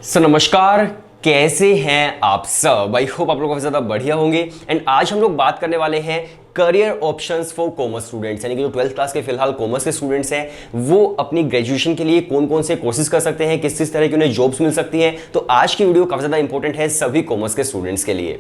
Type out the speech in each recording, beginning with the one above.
नमस्कार, कैसे हैं आप सब। आई होप आप लोग काफी ज्यादा बढ़िया होंगे। एंड आज हम लोग बात करने वाले हैं career options for commerce students, यानी कि जो 12th क्लास के फिलहाल कॉमर्स के स्टूडेंट्स हैं वो अपनी ग्रेजुएशन के लिए कौन कौन से कोर्सेज कर सकते हैं, किस किस तरह की उन्हें जॉब्स मिल सकती हैं। तो आज की वीडियो काफी ज्यादा इंपॉर्टेंट है सभी कॉमर्स के स्टूडेंट्स के लिए।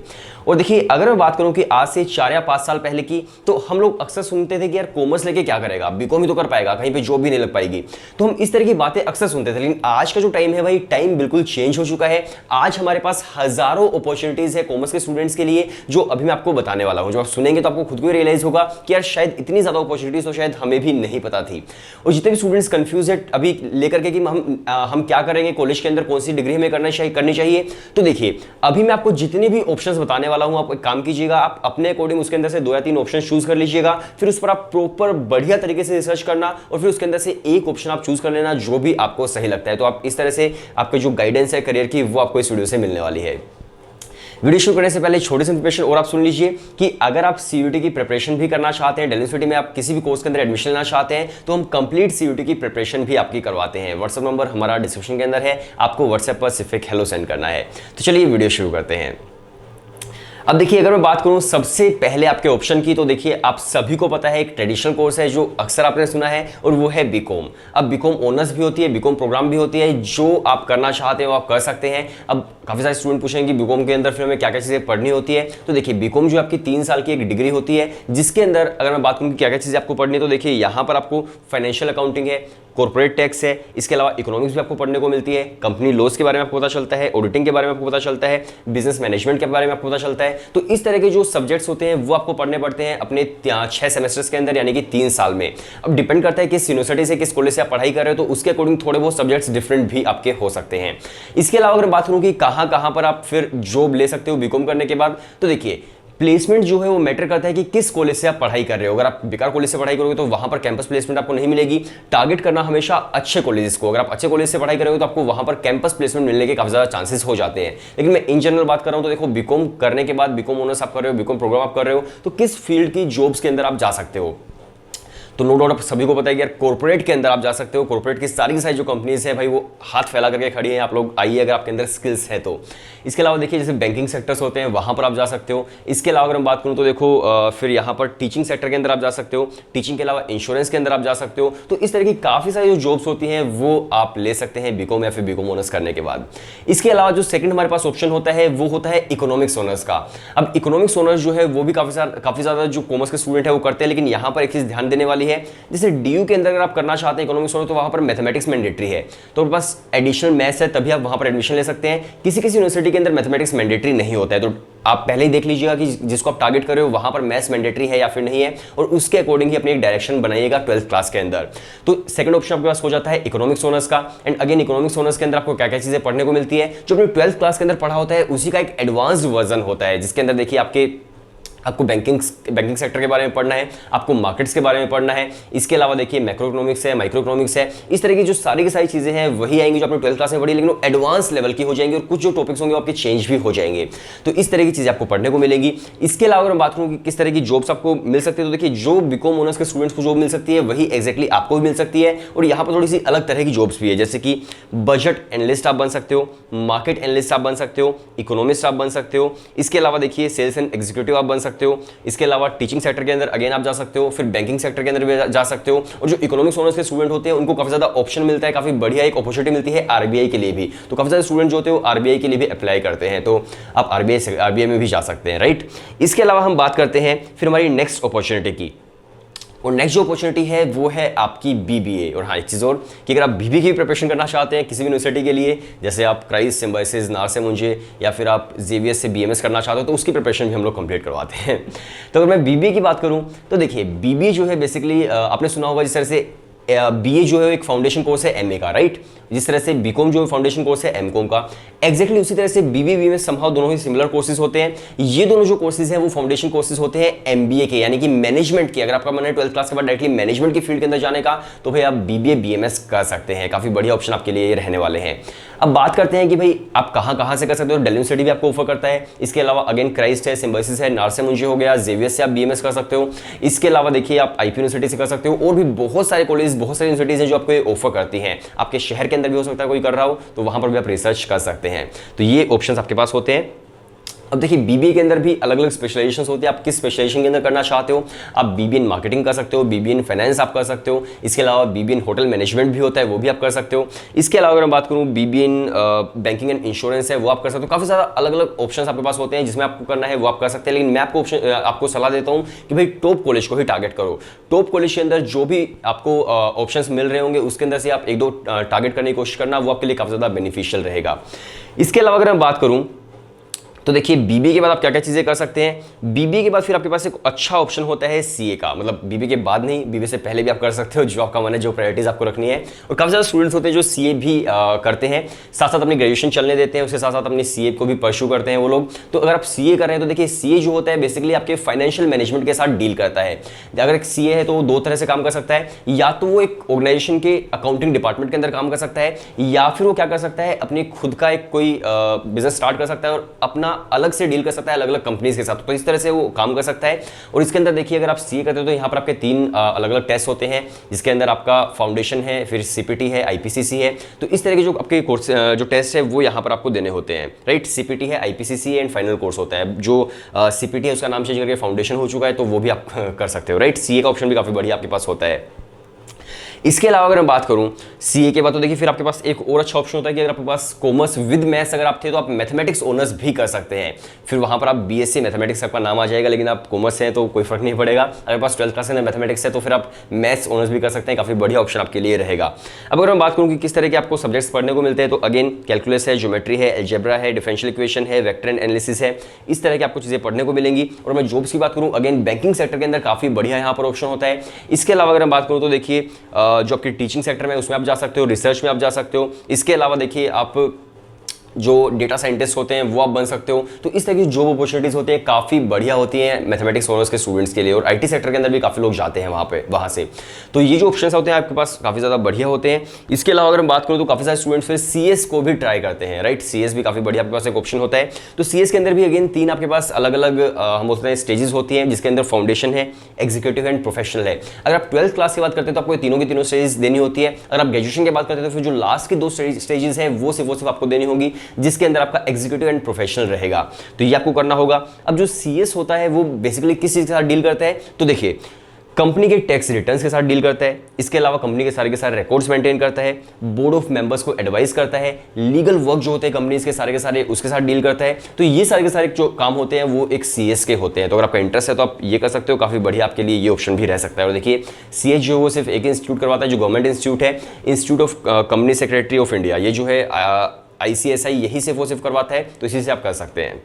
और देखिए, अगर मैं बात करूं कि आज से 4 या 5 साल पहले की, तो हम लोग अक्सर सुनते थे कि यार कॉमर्स लेके क्या करेगा, बीकॉम ही तो कर पाएगा, कहीं पे जॉब भी नहीं लग पाएगी। तो हम इस तरह की बातें अक्सर सुनते थे। लेकिन आज का जो टाइम है भाई, टाइम बिल्कुल चेंज हो चुका है। आज हमारे पास हजारों अपॉर्चुनिटीज है कॉमर्स के स्टूडेंट्स के लिए, जो अभी मैं आपको बताने वाला हूं। जब आप सुनेंगे तो आपको खुद को रियलाइज होगा कि यार शायद इतनी ज्यादा अपॉर्चुनिटीज तो शायद हमें भी नहीं पता थी। और जितने भी स्टूडेंट्स कंफ्यूज है अभी लेकर के कि हम क्या करेंगे, कॉलेज के अंदर कौन सी डिग्री हमें करनी चाहिए, तो देखिए अभी मैं आपको जितने भी ऑप्शंस बताने वाला हूं, आप एक काम कीजिएगा, आप अपने अकॉर्डिंग उसके अंदर से 2 या 3 ऑप्शन चूज कर लीजिएगा। फिर उस पर आप प्रॉपर बढ़िया तरीके से रिसर्च करना और फिर उसके अंदर से एक ऑप्शन आप चूज कर लेना जो भी आपको सही लगता है। तो आप इस तरह से आपके जो गाइडेंस है करियर की, वो आपको इस वीडियो से मिलने वाली है। वीडियो शुरू करने से पहले छोटी सी इंफॉर्मेशन और आप सुन लीजिए कि अगर आप सीयूटी की प्रिपरेशन भी करना चाहते हैं, दिल्ली यूनिवर्सिटी में आप किसी भी कोर्स के अंदर एडमिशन लेना चाहते हैं, तो हम कंप्लीट सीयूटी की प्रिपरेशन भी आपकी करवाते हैं। व्हाट्सएप नंबर हमारा डिस्क्रिप्शन के अंदर है, आपको व्हाट्सएप पर सिर्फ एक हेलो सेंड करना है। तो चलिए वीडियो शुरू करते हैं। अब देखिए, अगर मैं बात करूं सबसे पहले आपके ऑप्शन की, तो देखिए आप सभी को पता है एक ट्रेडिशनल कोर्स है जो अक्सर आपने सुना है, और वो है बीकॉम। अब बीकॉम ऑनर्स भी होती है, बीकॉम प्रोग्राम भी होती है, जो आप करना चाहते हो आप कर सकते हैं। अब काफी सारे स्टूडेंट पूछेंगे कि बीकॉम के अंदर फिर हमें क्या क्या चीजें पढ़नी होती है। तो देखिए, बीकॉम जो आपकी 3 साल की एक डिग्री होती है, जिसके अंदर अगर मैं बात करूं कि क्या क्या चीजें आपको पढ़नी है, तो देखिए यहाँ पर आपको फाइनेंशियल अकाउंटिंग है, कॉर्पोरेट टैक्स है, इसके अलावा इकोनॉमिक्स भी आपको पढ़ने को मिलती है, कंपनी लॉस के बारे में आपको पता चलता है, ऑडिटिंग के बारे में आपको पता चलता है, बिजनेस मैनेजमेंट के बारे में आपको पता चलता है। तो इस तरह के जो सब्जेक्ट्स होते हैं वो आपको पढ़ने पड़ते हैं अपने 6 सेमेस्टर्स के अंदर, यानी कि 3 साल में। अब डिपेंड करता है किस यूनिवर्सिटी से, किस कॉलेज से आप पढ़ाई कर रहे हो, तो उसके अकॉर्डिंग थोड़े बहुत सब्जेक्ट्स डिफरेंट भी आपके हो सकते हैं। इसके अलावा अगर बात करूं कि कहां पर आप फिर जॉब ले सकते हो बीकॉम करने के बाद, तो देखिए प्लेसमेंट जो है वो मैटर करता है कि किस कॉलेज से आप पढ़ाई कर रहे हो। अगर आप बेकार कॉलेज से पढ़ाई करोगे तो वहां पर कैंपस प्लेसमेंट आपको नहीं मिलेगी। टारगेट करना हमेशा अच्छे कॉलेजेस को। अगर आप अच्छे कॉलेज से पढ़ाई करोगे तो आपको वहां पर कैंपस प्लेसमेंट मिलने के काफी ज्यादा चांसेस हो जाते हैं। लेकिन मैं इन जनरल बात कर रहा हूं, तो देखो बीकॉम करने के बाद, बीकॉम ऑनर्स आप कर रहे हो, बीकॉम प्रोग्राम आप कर रहे हो, तो किस फील्ड की जॉब्स के अंदर आप जा सकते हो। तो नो डाउट आप सभी को पता है कि यार कॉर्पोरेट के अंदर आप जा सकते हो। कॉर्पोरेट की सारी जो कंपनीज है भाई, वो हाथ फैला करके खड़ी हैं, आप लोग आइए अगर आपके अंदर स्किल्स है तो। इसके अलावा देखिए जैसे बैंकिंग सेक्टर्स होते हैं, वहां पर आप जा सकते हो। इसके अलावा अगर मैं बात करूं तो देखो फिर यहाँ पर टीचिंग सेक्टर के अंदर आप जा सकते हो, टीचिंग के अलावा इंश्योरेंस के अंदर आप जा सकते हो। तो इस तरह की काफी सारी जो जॉब्स होती हैं वो आप ले सकते हैं बीकॉम या फिर बीकॉम ऑनर्स करने के बाद। इसके अलावा जो सेकंड हमारे पास ऑप्शन होता है वो होता है इकोनॉमिक्स ऑनर्स का। अब इकोनॉमिक्स ऑनर्स जो है वो भी काफी ज्यादा जो कॉमर्स के स्टूडेंट है वो करते हैं, लेकिन यहाँ पर एक चीज ध्यान देने वाली है, जैसे डीयू के अंदर अगर आप करना चाहते हैं इकोनॉमिक्स ऑनर्स, तो वहां पर मैथमेटिक्स मैंडेटरी है, तो बस एडिशनल मैथ्स है तभी आप वहां पर एडमिशन ले सकते हैं। किसी यूनिवर्सिटी के अंदर मैथमेटिक्स मैंडेटरी नहीं होता है, तो आप पहले ही देख लीजिएगा कि जिसको आप टारगेट कर रहे हो वहां पर मैथ्स मैंडेटरी है या फिर नहीं है, और उसके अकॉर्डिंग ही अपनी एक डायरेक्शन बनाइएगा 12th क्लास के अंदर। तो सेकंड ऑप्शन आपके पास हो जाता है इकोनॉमिक्स ऑनर्स का। एंड अगेन इकोनॉमिक्स ऑनर्स के अंदर आपको क्या क्या चीजें पढ़ने को मिलती है, जो अपनी 12th क्लास के अंदर पढ़ा होता है उसी का एक एडवांस्ड वर्जन होता है, जिसके अंदर देखिए आपको बैंकिंग सेक्टर के बारे में पढ़ना है, आपको मार्केट्स के बारे में पढ़ना है। इसके अलावा देखिए मैक्रो इकोनॉमिक्स है, माइक्रो इकोनॉमिक्स है, इस तरह की जो सारी की सारी चीजें हैं वही आएंगी जो आपने 12th क्लास में पढ़ी, लेकिन वो एडवांस लेवल की हो जाएंगी और कुछ जो टॉपिक्स होंगे वो आपके चेंज भी हो जाएंगे। तो इस तरह की चीजें आपको पढ़ने को मिलेगी। इसके अलावा अगर मैं बात करूं कि किस तरह की जॉब्स आपको मिल सकती है, तो देखिए जो बीकॉम ऑनर्स के स्टूडेंट्स को जॉब मिल सकती है वही एग्जैक्टली आपको भी मिल सकती है। और यहाँ पर थोड़ी सी अलग तरह की जॉब्स भी है, जैसे कि बजट एनालिस्ट आप बन सकते हो, मार्केट एनालिस्ट आप बन सकते हो, इकोनॉमिस्ट आप बन सकते हो। इसके अलावा देखिए सेल्स एंड एग्जीक्यूटिव आप बन सकते हो। इसके अलावा टीचिंग सेक्टर के अंदर अगेन आप जा सकते हो, फिर बैंकिंग सेक्टर के अंदर भी जा सकते हो। और जो इकोनॉमिक्स ऑनर्स के स्टूडेंट होते हैं उनको काफी ज्यादा ऑप्शन मिलता है, काफी बढ़िया एक अपॉर्चुनिटी मिलती है आरबीआई के लिए भी। तो काफी ज्यादा स्टूडेंट जो होते हैं वो आरबीआई के लिए भी अप्लाई करते हैं, तो आप आरबीआई में भी जा सकते हैं, राइट। इसके अलावा हम बात करते हैं फिर हमारी नेक्स्ट अपॉर्चुनिटी की, और नेक्स्ट जो अपॉर्चुनिटी है वो है आपकी बीबीए। और हाँ, एक चीज़ और कि अगर आप बीबीए की प्रिपरेशन करना चाहते हैं किसी भी यूनिवर्सिटी के लिए, जैसे आप क्राइस्ट, सिम्बायोसिस, नारसे, या फिर आप जेवीएस से बीएमएस करना चाहते हो, तो उसकी प्रिपरेशन भी हम लोग कंप्लीट करवाते हैं। तो अगर मैं बीबीए की बात करूं तो देखिए बीबीए जो है बेसिकली आपने सुना होगा जिस तरह से बीए जो है एक फाउंडेशन कोर्स है एमए का, राइट। जिस तरह से बीकॉम जो फाउंडेशन कोर्स है एमकॉम का, एग्जैक्टली उसी तरह से बीबीए में संभव दोनों ही सिमिलर कोर्सेज होते हैं। ये दोनों जो कोर्सेज हैं वो फाउंडेशन कोर्सेज होते हैं एमबीए के, यानी कि मैनेजमेंट के। अगर आपका मन है 12th क्लास के बाद डायरेक्टली मैनेजमेंट की फील्ड के अंदर जाने का, तो भाई आप बीबीए बीएमएस कर सकते हैं। काफी बढ़िया ऑप्शन आपके लिए ये रहने वाले हैं। अब बात करते हैं कि भाई आप कहां से कर सकते हो। दिल्ली यूनिवर्सिटी भी आपको ऑफर करता है। इसके अलावा अगेन क्राइस्ट है, सिम्बायोसिस है, नारसे हो गया, जेवीएस से आप बीएमएस कर सकते हो। इसके अलावा देखिए आप आईपी यूनिवर्सिटी से कर सकते हो, और भी बहुत सारे कॉलेज, बहुत सारी यूनिवर्सिटीज हैं जो आपको ऑफर करती हैं आपके शहर के अंदर भी हो सकता है कोई कर रहा हो, तो वहां पर भी आप रिसर्च कर सकते हैं। तो ये ऑप्शंस आपके पास होते हैं। अब देखिए बीबीए के अंदर भी अलग अलग स्पेशलाइजेशंस होती है, आप किस स्पेशलाइजेशन के अंदर करना चाहते हो। आप बीबीए इन मार्केटिंग कर सकते हो, बीबीए इन फाइनेंस आप कर सकते हो, इसके अलावा बीबीए इन होटल मैनेजमेंट भी होता है, वो भी आप कर सकते हो। इसके अलावा अगर मैं बात करूँ BBA in banking and insurance है, वो आप कर सकते हो। काफ़ी ज़्यादा अलग अलग ऑप्शन आपके पास होते हैं, जिसमें आपको करना है वो आप कर सकते हैं। लेकिन मैं आपको सलाह देता हूँ कि भाई टॉप कॉलेज को ही टारगेट करो। टॉप कॉलेज के अंदर जो भी आपको ऑप्शंस मिल रहे होंगे उसके अंदर से आप एक दो टारगेट करने की कोशिश करना, वो आपके लिए काफ़ी ज़्यादा बेनिफिशियल रहेगा। इसके अलावा अगर मैं बात करूँ तो देखिए बीबीए के बाद आप क्या क्या चीज़ें कर सकते हैं। बीबीए के बाद फिर आपके पास एक अच्छा ऑप्शन होता है सीए का, मतलब बीबीए के बाद नहीं, बीबीए से पहले भी आप कर सकते हो, जो आपका मन है, जो प्रायोरिटीज आपको रखनी है। और काफ़ी ज़्यादा स्टूडेंट्स होते हैं जो सीए भी करते हैं, साथ साथ अपनी ग्रेजुएशन चलने देते हैं, उसके साथ साथ अपनी सीए को भी परस्यू करते हैं वो लोग। तो अगर आप सीए कर रहे हैं तो देखिए सीए जो होता है बेसिकली आपके फाइनेंशियल मैनेजमेंट के साथ डील करता है। अगर एक सीए है तो वो दो तरह से काम कर सकता है, या तो वो एक ऑर्गेनाइजेशन के अकाउंटिंग डिपार्टमेंट के अंदर काम कर सकता है, या फिर वो क्या कर सकता है अपनी खुद का एक कोई बिजनेस स्टार्ट कर सकता है और अपना अलग से डील सकता है अलग अलग कंपनीज के साथ। तो इस तरह से वो काम कर सकता है। और इसके अंदर देखिए अगर आप सीए करते हो तो यहाँ पर आपके 3 अलग अलग टेस्ट होते हैं, जिसके अंदर आपका फाउंडेशन है, फिर सीपीटी है, आईपीसीसी है। तो इस तरह के जो आपके कोर्स जो टेस्ट है वो यहाँ पर आपको देने होते हैं, राइट। सीपीटी है, आईपीसीसी एंड फाइनल कोर्स होता है। जो सीपीटी है उसका नाम चेंज करके फाउंडेशन हो चुका है, तो वो भी आप कर सकते हो, राइट। सीए का ऑप्शन भी काफी बढ़िया आपके पास होता है। इसके अलावा अगर मैं बात करूं सीए के बाद तो देखिए फिर आपके पास एक और अच्छा ऑप्शन होता है कि अगर आपके पास कॉमर्स विद मैथ्स अगर आप थे तो आप मैथमेटिक्स ऑनर्स भी कर सकते हैं। फिर वहां पर आप बीएससी मैथमेटिक्स आपका नाम आ जाएगा, लेकिन आप कॉमर्स हैं तो कोई फर्क नहीं पड़ेगा। अगर पास 12th क्लास में मैथमेटिक्स है तो फिर आप मैथ्स ऑनर्स भी कर सकते हैं, काफी बढ़िया ऑप्शन आपके लिए रहेगा। अब अगर मैं बात करूँ कि किस तरह के आपको सब्जेक्ट्स पढ़ने को मिलते हैं, तो अगेन कैलकुलस है, ज्योमेट्री है, अलजेब्रा है, डिफरेंशियल इक्वेशन है, वेक्टर एंड एनालिसिस है, इस तरह की आपको चीजें पढ़ने को मिलेंगी। और मैं जॉब्स की बात करूँ अगेन बैंकिंग सेक्टर के अंदर काफी बढ़िया यहाँ पर ऑप्शन होता है। इसके अलावा अगर मैं बात करूँ तो देखिए जो आपकी टीचिंग सेक्टर में उसमें आप जा सकते हो, रिसर्च में आप जा सकते हो। इसके अलावा देखिए आप जो डेटा साइंटिस्ट होते हैं वो आप बन सकते हो। तो इस तरह की जॉब अपॉर्चुनिटीज होती है काफ़ी बढ़िया होती हैं मैथमेटिक्स ऑनर्स के स्टूडेंट्स के लिए। और आईटी सेक्टर के अंदर भी काफ़ी लोग जाते हैं वहाँ से। तो ये जो ऑप्शंस होते हैं आपके पास काफ़ी ज़्यादा बढ़िया होते हैं। इसके अलावा अगर हम बात करूँ तो काफ़ी सारे स्टूडेंट्स फिर सीएस को भी ट्राई करते हैं, राइट। सीएस भी काफ़ी बढ़िया आपके पास एक ऑप्शन होता है। तो सीएस के अंदर भी अगेन 3 आपके पास अलग अलग हम बोलते हैं स्टेजेस होती हैं, जिसके अंदर फाउंडेशन है, एग्जीक्यूटिव एंड प्रोफेशनल है। अगर आप 12th क्लास की बात करते हैं तो आपको तीनों की तीनों स्टेजेस देनी होती है। अगर आप ग्रेजुएशन की बात करते हैं तो फिर जो लास्ट की 2 स्टेजेस हैं वो सिर्फ आपको देनी होगी, जिसके अंदर आपका एग्जीक्यूटिव एंड प्रोफेशनल रहेगा। तो ये आपको करना होगा। अब जो सीएस होता है वो बेसिकली किस चीज के साथ डील करता है, तो देखिए कंपनी के टैक्स रिटर्न्स के साथ डील करता है। इसके अलावा कंपनी के सारे रिकॉर्ड्स मेंटेन करता है, बोर्ड ऑफ मेंबर्स को एडवाइस करता है, लीगल वर्क जो होते हैं कंपनीज के सारे उसके साथ डील करता है। तो ये सारे के सारे जो काम होते हैं वो एक सीएस के होते हैं। तो अगर आपका इंटरेस्ट है तो आप ये कर सकते हो, काफी बढ़िया आपके लिए ये ऑप्शन भी रह सकता है। और देखिए सीएस जो वो सिर्फ एक इंस्टीट्यूट करवाता है जो गवर्नमेंट इंस्टीट्यूट है, institute of company secretary of India, ये जो है ICSI, यही सिर्फ करवाता है। तो इसी से आप कर सकते हैं।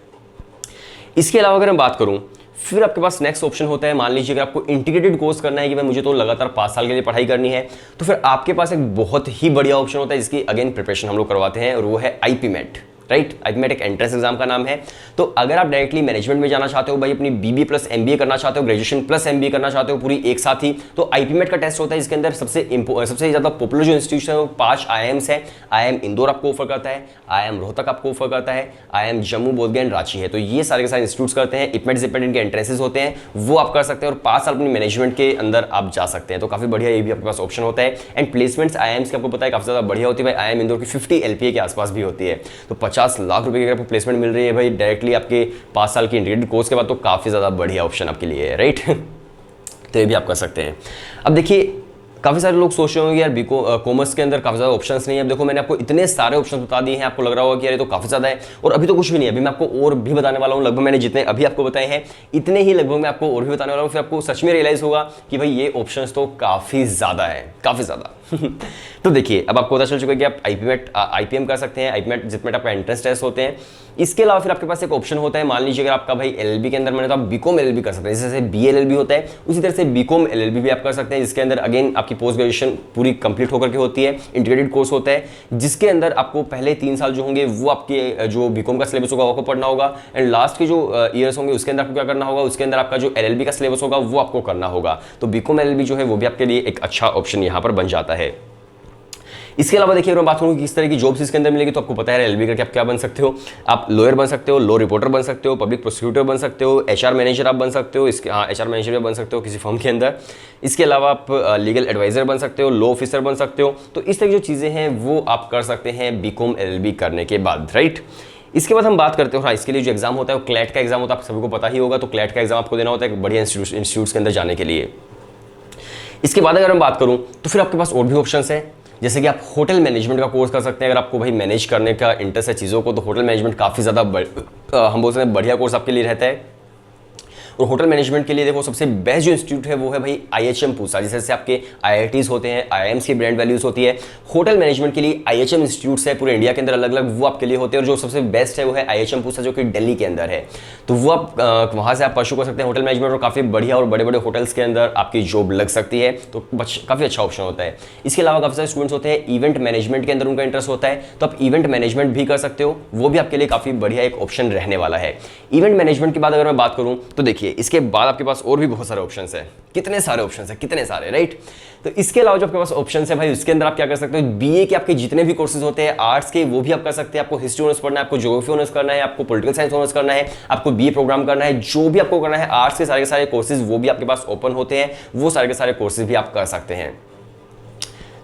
इसके अलावा अगर मैं बात करूं फिर आपके पास नेक्स्ट ऑप्शन होता है, मान लीजिए अगर आपको इंटीग्रेटेड कोर्स करना है कि भाई मुझे तो लगातार 5 साल के लिए पढ़ाई करनी है, तो फिर आपके पास एक बहुत ही बढ़िया ऑप्शन होता है जिसकी अगेन प्रिपरेशन हम लोग करवाते हैं, और वो है आईपीमेट, राइट। आईपीमेट एक एंट्रेंस एग्जाम का नाम है। तो अगर आप डायरेक्टली मैनेजमेंट में जाना चाहते हो, भाई अपनी बीबी प्लस एमबीए करना चाहते हो, ग्रेजुएशन प्लस एमबीए करना चाहते हो पूरी एक साथ ही, तो आईपीमेट का टेस्ट होता है, जिसके अंदर सबसे ज्यादा पॉपुलर जो इंस्टीट्यूशन है वो 5 IIMs है। IIM इंदौर आपको ऑफर करता है, IIM रोहतक आपको ऑफर करता है, IIM जम्मू, बोधगया एंड रांची है। तो ये सारे के सारे इंस्टीट्यूट्स करते हैं। इपमेट जिपमेट इनके एंट्रेंसेस होते हैं, वो आप कर सकते हैं और 5 साल अपनी मैनेजमेंट के अंदर आप जा सकते हैं। तो काफी बढ़िया ये भी आपके पास ऑप्शन होता है। एंड प्लेसमेंट्स IIMs के आपको पता है काफी ज्यादा बढ़िया होती है भाई। IIM इंदौर की 50 LPA के आसपास भी होती है। तो 50 लाख रुपए की प्लेसमेंट मिल रही है भाई डायरेक्टली आपके 5 साल की इंटीग्रेटेड कोर्स के बाद, तो काफी ज्यादा बढ़िया ऑप्शन आपके लिए है, राइट। तो ये भी आप कर सकते हैं। अब देखिए काफ़ी सारे लोग सोच रहे होंगे यार कॉमर्स के अंदर काफ़ी ज़्यादा ऑप्शंस नहीं है। अब देखो मैंने आपको इतने सारे ऑप्शन बता दिए हैं, आपको लग रहा होगा कि यार ये तो काफ़ी ज़्यादा है, और अभी तो कुछ भी नहीं है। अभी मैं आपको और भी बताने वाला हूँ। लगभग मैंने जितने अभी आपको बताए हैं इतने ही लगभग मैं आपको और भी बताने वाला हूँ। फिर आपको सच में रियलाइज़ होगा कि भाई ये ऑप्शंस तो काफ़ी ज़्यादा है, काफ़ी ज़्यादा। तो देखिए अब आपको पता चल चुका है कि आप आईपीएम कर सकते हैं, आईपीमेट जिसमें आपका इंट्रेंस टेस्ट होते हैं। इसके अलावा फिर आपके पास एक ऑप्शन होता है, मान लीजिए अगर आपका भाई एलएलबी के अंदर मैंने तो आप बीकॉम एलएलबी कर सकते हैं। जैसे बीएलएलबी होता है उसी तरह से बीकॉम एलएलबी भी आप कर सकते हैं, जिसके अंदर अगेन आपकी पोस्ट ग्रेजुएशन पूरी कंप्लीट होकर के होती है। इंटीग्रेटेड कोर्स होता है, जिसके अंदर आपको पहले 3 साल जो होंगे वो आपके जो बीकॉम का सिलेबस होगा आपको पढ़ना होगा, एंड लास्ट के जो ईयर्स होंगे उसके अंदर आपको क्या करना होगा, उसके अंदर आपका जो एलएलबी का सिलेबस होगा वो आपको करना होगा। तो बीकॉम एलएलबी जो है वो भी आपके लिए एक अच्छा ऑप्शन यहाँ पर बन जाता है। इसके अलावा देखिए अगर मैं बात करूँ किस तरह की जॉब्स इसके अंदर मिलेगी, तो आपको पता है एलएलबी करके आप क्या बन सकते हो, आप लॉयर बन सकते हो, लॉ रिपोर्टर बन सकते हो, पब्लिक प्रोसिक्यूटर बन सकते हो, एचआर मैनेजर आप बन सकते हो, इसके एचआर मैनेजर भी बन सकते हो किसी फर्म के अंदर। इसके अलावा आप लीगल एडवाइजर बन सकते हो, लॉ ऑफिसर बन सकते हो। तो इस तरह की जो चीज़ें हैं वो आप कर सकते हैं बीकॉम एलएलबी करने के बाद, राइट। इसके बाद हम बात करते हैं, हाँ, इसके लिए जो एग्जाम होता है वो क्लैट का एग्जाम होता है, आप सभी को पता ही होगा। तो क्लैट का एग्जाम आपको देना होता है एक बढ़िया इंस्टीट्यूट्स के अंदर जाने के लिए। इसके बाद अगर हम बात करूं तो फिर आपके पास और भी ऑप्शंस हैं, जैसे कि आप होटल मैनेजमेंट का कोर्स कर सकते हैं। अगर आपको भाई मैनेज करने का इंटरेस्ट है चीज़ों को, तो होटल मैनेजमेंट काफ़ी ज़्यादा हम बोल सकते हैं बढ़िया कोर्स आपके लिए रहता है। और होटल मैनेजमेंट के लिए देखो सबसे बेस्ट जो इंस्टीट्यूट है वो है भाई IHM पूसा, जैसे आपके IITs होते हैं, IIMs की ब्रांड वैल्यूज होती है। होटल मैनेजमेंट के लिए IHM इंस्टीट्यूट्स है पूरे इंडिया के अंदर अलग अलग, वो आपके लिए होते हैं। और जो सबसे बेस्ट है वो है IHM पूसा जो कि दिल्ली के अंदर है। तो वो आप वहाँ से आप परस्यू कर सकते हैं होटल मैनेजमेंट, और काफ़ी बढ़िया और बड़े बड़े होटल्स के अंदर आपकी जॉब लग सकती है। तो काफ़ी अच्छा ऑप्शन होता है। इसके अलावा काफ़ी सारे स्टूडेंट्स होते हैं इवेंट मैनेजमेंट के अंदर उनका इंटरेस्ट होता है, तो आप इवेंट मैनेजमेंट भी कर सकते हो, वो भी आपके लिए काफ़ी बढ़िया एक ऑप्शन रहने वाला है। इवेंट मैनेजमेंट के बाद अगर मैं बात करूँ तो देखिए इसके बाद आपके पास और भी बहुत सारे ऑप्शंस हैं। कितने सारे ऑप्शंस हैं, कितने सारे, राइट। तो इसके अलावा जो आपके पास ऑप्शंस है भाई, उसके अंदर आप क्या कर सकते हो, बीए के आपके जितने भी कोर्सेज होते हैं आर्ट्स के वो भी आप कर सकते हैं। आपको हिस्ट्री ऑनर्स पढ़ना है, आपको ज्योग्राफी ऑनर्स करना है, आपको पॉलिटिकल साइंस ऑनर्स करना है, आपको बीए प्रोग्राम करना है, जो भी आपको करना है आर्ट्स के सारे कोर्सेज वो भी आपके पास ओपन होते हैं, वो सारे के सारे कोर्सेज भी आप कर सकते हैं।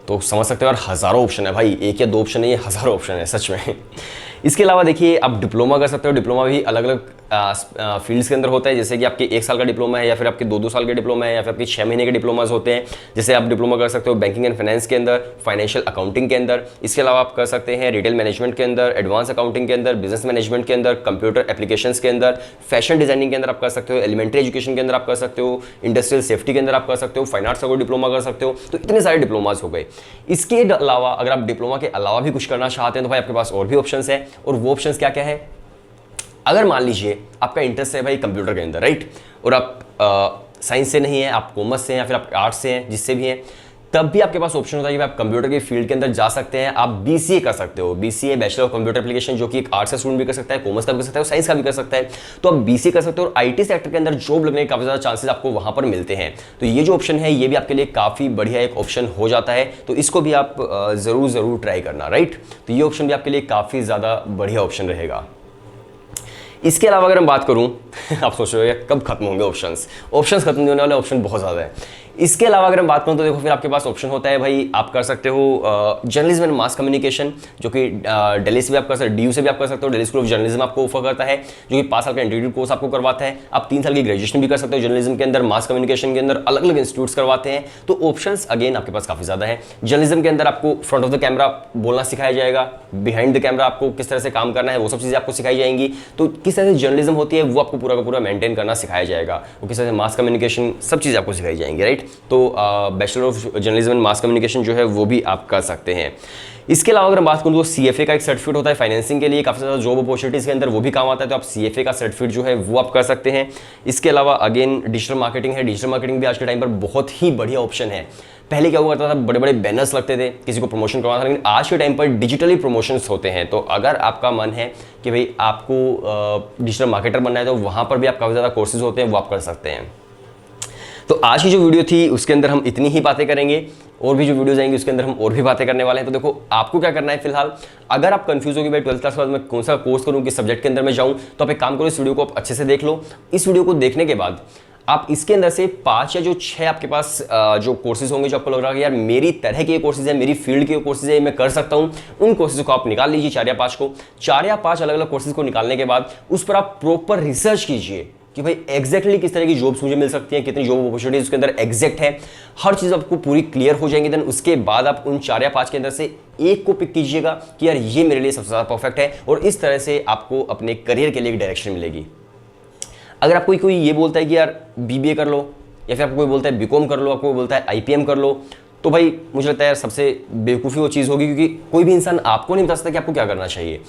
तो समझ सकते हो यार, हज़ारों ऑप्शन है भाई, एक या दो ऑप्शन नहीं है, हज़ारों ऑप्शन है सच में। इसके अलावा देखिए आप डिप्लोमा कर सकते हो। डिप्लोमा भी अलग अलग फील्ड्स के अंदर होता है, जैसे कि आपके 1 साल का डिप्लोमा है, या फिर आपके 2-2 साल के डिप्लोमा है, या फिर आपके 6 महीने के डिप्लोमास होते हैं। जैसे आप डिप्लोमा कर सकते हो बैंकिंग एंड फाइनेंस के अंदर, फाइनेंशियल अकाउंटिंग के अंदर। इसके अलावा आप कर सकते हैं रिटेल मैनेजमेंट के अंदर, एडवांस अकाउंटिंग के अंदर, बिजनेस मैनेजमेंट के अंदर, कंप्यूटर एप्लीकेशंस के अंदर, फैशन डिजाइनिंग के अंदर आप कर सकते हो, एलिमेंट्री एजुकेशन के अंदर आप कर सकते हो, इंडस्ट्रियल सेफ्टी के अंदर आप कर सकते हो, फाइन आर्ट्स का कोई डिप्लोमा कर सकते हो। तो इतने सारे डिप्लोमास हो गए। इसके अलावा अगर आप डिप्लोमा के अलावा भी कुछ करना चाहते हैं तो भाई आपके पास और भी ऑप्शंस है। और वो ऑप्शंस क्या क्या है, अगर मान लीजिए आपका इंटरेस्ट है भाई कंप्यूटर के अंदर, राइट, और आप साइंस से नहीं है, आप कॉमर्स से हैं या फिर आप आर्ट्स से हैं, जिससे भी हैं, तब भी आपके पास ऑप्शन होता है कि आप कंप्यूटर की फील्ड के अंदर जा सकते हैं। आप BCA कर सकते हो, BCA bachelor of computer application, जो कि एक आर्ट्स का स्टूडेंट भी कर सकता है, कॉमर्स का भी कर सकता है, साइंस का भी कर सकता है। तो आप BCA कर सकते हो और IT सेक्टर के अंदर जॉब लगने के काफ़ी ज़्यादा चांसेस आपको वहाँ पर मिलते हैं। तो ये जो ऑप्शन है ये भी आपके लिए काफ़ी बढ़िया एक ऑप्शन हो जाता है। तो इसको भी आप ज़रूर ट्राई करना, राइट। तो ये ऑप्शन भी आपके लिए काफ़ी ज़्यादा बढ़िया ऑप्शन रहेगा। इसके अलावा अगर हम बात करूं आप सोच रहे हो कब खत्म होंगे ऑप्शंस खत्म नहीं होने वाले, ऑप्शन बहुत ज़्यादा है। इसके अलावा अगर हम बात करूं तो देखो फिर आपके पास ऑप्शन होता है भाई, आप कर सकते हो जर्नलिज्म एंड मास कम्युनिकेशन, जो कि दिल्ली से भी आप कर सकते हो, DU से भी आप कर सकते हो। दिल्ली स्कूल ऑफ जर्नलिज्म आपको ऑफर करता है, जो कि 5 साल का इंटीग्रेटेड कोर्स आपको करवाता है। आप 3 साल की ग्रेजुएशन भी कर सकते हो जर्नलिज्म के अंदर, मास कम्युनिकेशन के अंदर अलग अलग इंस्टीट्यूट्स करवाते हैं। तो ऑप्शंस अगेन आपके पास काफ़ी ज़्यादा है। जर्नलिज्म के अंदर आपको फ्रंट ऑफ द कैमरा बोलना सिखाया जाएगा, बिहाइंड द कैमरा आपको किस तरह से काम करना है वो सब चीज़ें आपको सिखाई जाएंगी। तो किस तरह से जर्नलिज्म होती है वो आपको पूरा का पूरा मेंटेन करना सिखाया जाएगा, वो किस तरह से मास कम्युनिकेशन, सब चीज़ें आपको सिखाई जाएंगी, राइट। तो bachelor of journalism and mass communication जो है वो भी आप कर सकते हैं। इसके अलावा अगर बात करूँ तो CFA का एक सर्टिफिकेट होता है फाइनेंसिंग के लिए, काफ़ी ज़्यादा जॉब अपॉर्चुनिटीज़ के अंदर वो भी काम आता है। तो आप CFA का सर्टिफिकेट जो है वो आप कर सकते हैं। इसके अलावा अगेन डिजिटल मार्केटिंग है, डिजिटल मार्केटिंग भी आज के टाइम पर बहुत ही बढ़िया ऑप्शन है। पहले क्या हुआ करता था, बड़े बड़े बैनर्स लगते थे, किसी को प्रमोशन करवाना था, लेकिन आज के टाइम पर डिजिटली प्रमोशंस होते हैं। तो अगर आपका मन है कि भाई आपको डिजिटल मार्केटर बनना है तो वहाँ पर भी आप काफ़ी ज़्यादा कोर्सेज होते हैं, वो आप कर सकते हैं। तो आज की जो वीडियो थी उसके अंदर हम इतनी ही बातें करेंगे, और भी जो वीडियोस आएंगी उसके अंदर हम और भी बातें करने वाले हैं। तो देखो आपको क्या करना है, फिलहाल अगर आप कंफ्यूज हो कि भाई 12th क्लास के बाद मैं कौन सा कोर्स करूँ, किस सब्जेक्ट के अंदर मैं जाऊँ, तो आप एक काम करो, इस वीडियो को आप अच्छे से देख लो। इस वीडियो को देखने के बाद आप इसके अंदर से 5 या जो 6 आपके पास जो कोर्सेज होंगे जो आपको लग रहा है कि यार मेरी तरह के कोर्सेज है, मेरी फील्ड के कोर्सेज है, मैं कर सकता हूँ, उन कोर्सेज को आप निकाल लीजिए। 4 या 5 को, 4 या 5 अलग अलग कोर्सेज को निकालने के बाद उस पर आप प्रॉपर रिसर्च कीजिए कि भाई एग्जैक्टली किस तरह की जॉब्स मुझे मिल सकती हैं, कितनी जॉब अपॉर्चुनिटीज उसके अंदर एग्जैक्ट है, हर चीज़ आपको पूरी क्लियर हो जाएंगी। देन उसके बाद आप उन 4 या 5 के अंदर से एक को पिक कीजिएगा कि यार ये मेरे लिए सबसे ज़्यादा परफेक्ट है, और इस तरह से आपको अपने करियर के लिए एक डायरेक्शन मिलेगी। अगर आपको कोई ये बोलता है कि यार BBA कर लो, या फिर आपको कोई बोलता है BCom कर लो, आपको कोई बोलता है IPM कर लो, तो भाई मुझे लगता है यार सबसे बेवकूफ़ी वो चीज़ होगी, क्योंकि कोई भी इंसान आपको नहीं बता सकता कि आपको क्या करना चाहिए।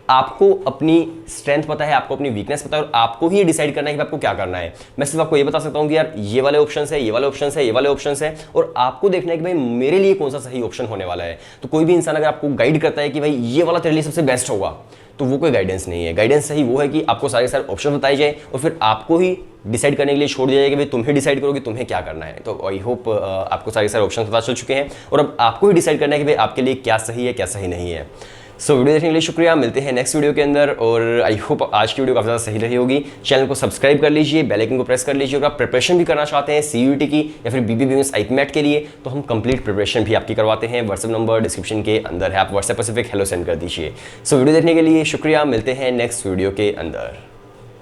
आपको अपनी स्ट्रेंथ पता है, आपको अपनी वीकनेस पता है, और आपको ही डिसाइड करना है कि आपको क्या करना है। मैं सिर्फ आपको ये बता सकता हूँ कि यार ये वाले ऑप्शंस है, ये वाले ऑप्शंस है, ये वाले ऑप्शंस है, और आपको देखना है कि भाई मेरे लिए कौन सा सही ऑप्शन होने वाला है। तो कोई भी इंसान अगर आपको गाइड करता है कि भाई ये वाला तेरे लिए सबसे बेस्ट होगा, तो वो कोई गाइडेंस नहीं है। गाइडेंस सही वो है कि आपको सारे सारे ऑप्शन बताए जाए और फिर आपको ही डिसाइड करने के लिए छोड़ दिया जाए कि भाई तुम ही डिसाइड करो कि तुम्हें क्या करना है। तो आई होप आपको सारे सारे ऑप्शन पता चल चुके हैं और अब आपको ही डिसाइड करना है कि भाई आपके लिए क्या सही है क्या सही नहीं है। सो वीडियो देखने के लिए शुक्रिया, मिलते हैं नेक्स्ट वीडियो के अंदर। और आई होप आज की वीडियो काफ़ी ज़्यादा सही रही होगी। चैनल को सब्सक्राइब कर लीजिए, बेल आइकन को प्रेस कर लीजिए। और आप प्रिपरेशन भी करना चाहते हैं CUET की या फिर BBBMS ICMAT के लिए, तो हम कंप्लीट प्रिपरेशन भी आपकी करवाते हैं। व्हाट्सएप नंबर डिस्क्रिप्शन के अंदर है, आप व्हाट्सएप पर सिर्फ एक हेलो सेंड कर दीजिए। सो वीडियो देखने के लिए शुक्रिया, मिलते हैं नेक्स्ट वीडियो के अंदर।